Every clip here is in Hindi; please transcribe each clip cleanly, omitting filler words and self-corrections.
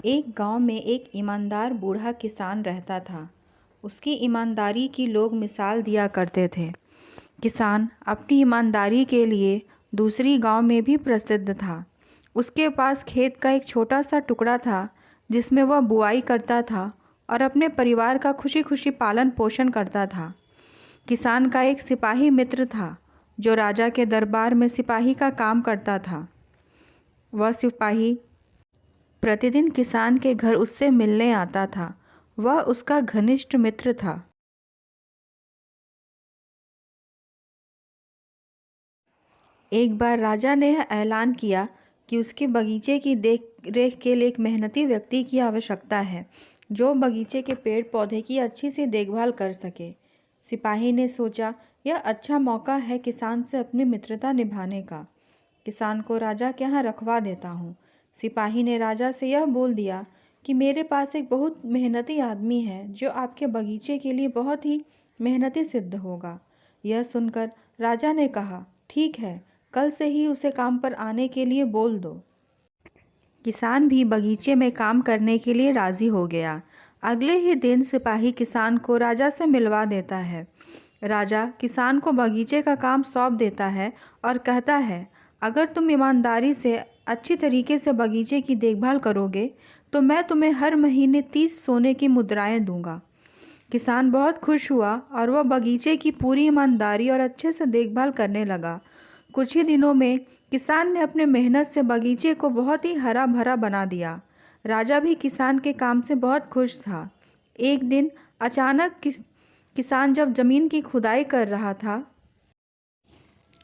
एक गांव में एक ईमानदार बूढ़ा किसान रहता था। उसकी ईमानदारी की लोग मिसाल दिया करते थे। किसान अपनी ईमानदारी के लिए दूसरी गांव में भी प्रसिद्ध था। उसके पास खेत का एक छोटा सा टुकड़ा था जिसमें वह बुआई करता था और अपने परिवार का खुशी खुशी पालन पोषण करता था। किसान का एक सिपाही मित्र था जो राजा के दरबार में सिपाही का काम करता था। वह सिपाही प्रतिदिन किसान के घर उससे मिलने आता था। वह उसका घनिष्ठ मित्र था। एक बार राजा ने यह ऐलान किया कि उसके बगीचे की देख रेख के लिए एक मेहनती व्यक्ति की आवश्यकता है जो बगीचे के पेड़ पौधे की अच्छी सी देखभाल कर सके। सिपाही ने सोचा, यह अच्छा मौका है किसान से अपनी मित्रता निभाने का। किसान को राजा के यहाँ रखवा देता हूँ। सिपाही ने राजा से यह बोल दिया कि मेरे पास एक बहुत मेहनती आदमी है जो आपके बगीचे के लिए बहुत ही मेहनती सिद्ध होगा। यह सुनकर राजा ने कहा, ठीक है, कल से ही उसे काम पर आने के लिए बोल दो। किसान भी बगीचे में काम करने के लिए राज़ी हो गया। अगले ही दिन सिपाही किसान को राजा से मिलवा देता है। राजा किसान को बगीचे का काम सौंप देता है और कहता है, अगर तुम ईमानदारी से अच्छी तरीके से बगीचे की देखभाल करोगे तो मैं तुम्हें हर महीने 30 सोने की मुद्राएं दूंगा। किसान बहुत खुश हुआ और वह बगीचे की पूरी ईमानदारी और अच्छे से देखभाल करने लगा। कुछ ही दिनों में किसान ने अपने मेहनत से बगीचे को बहुत ही हरा भरा बना दिया। राजा भी किसान के काम से बहुत खुश था। एक दिन अचानक किसान जब ज़मीन की खुदाई कर रहा था,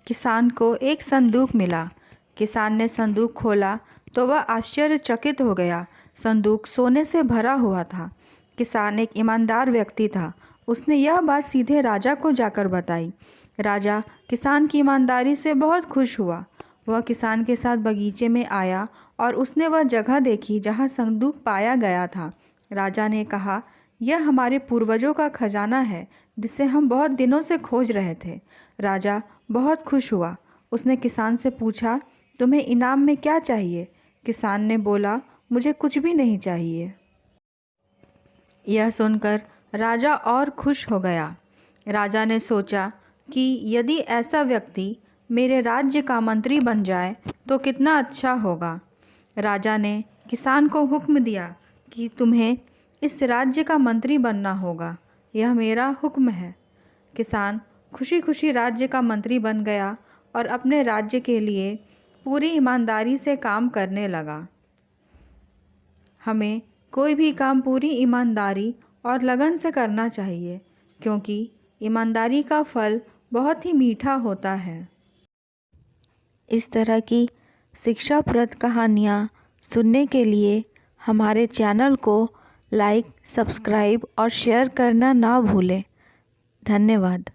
किसान को एक संदूक मिला। किसान ने संदूक खोला तो वह आश्चर्यचकित हो गया। संदूक सोने से भरा हुआ था। किसान एक ईमानदार व्यक्ति था। उसने यह बात सीधे राजा को जाकर बताई। राजा किसान की ईमानदारी से बहुत खुश हुआ। वह किसान के साथ बगीचे में आया और उसने वह जगह देखी जहाँ संदूक पाया गया था। राजा ने कहा, यह हमारे पूर्वजों का खजाना है जिसे हम बहुत दिनों से खोज रहे थे। राजा बहुत खुश हुआ। उसने किसान से पूछा, तुम्हें इनाम में क्या चाहिए? किसान ने बोला, मुझे कुछ भी नहीं चाहिए। यह सुनकर राजा और खुश हो गया। राजा ने सोचा कि यदि ऐसा व्यक्ति मेरे राज्य का मंत्री बन जाए तो कितना अच्छा होगा। राजा ने किसान को हुक्म दिया कि तुम्हें इस राज्य का मंत्री बनना होगा, यह मेरा हुक्म है। किसान खुशी खुशी राज्य का मंत्री बन गया और अपने राज्य के लिए पूरी ईमानदारी से काम करने लगा। हमें कोई भी काम पूरी ईमानदारी और लगन से करना चाहिए क्योंकि ईमानदारी का फल बहुत ही मीठा होता है। इस तरह की शिक्षाप्रद कहानियाँ सुनने के लिए हमारे चैनल को लाइक, सब्सक्राइब और शेयर करना ना भूलें। धन्यवाद।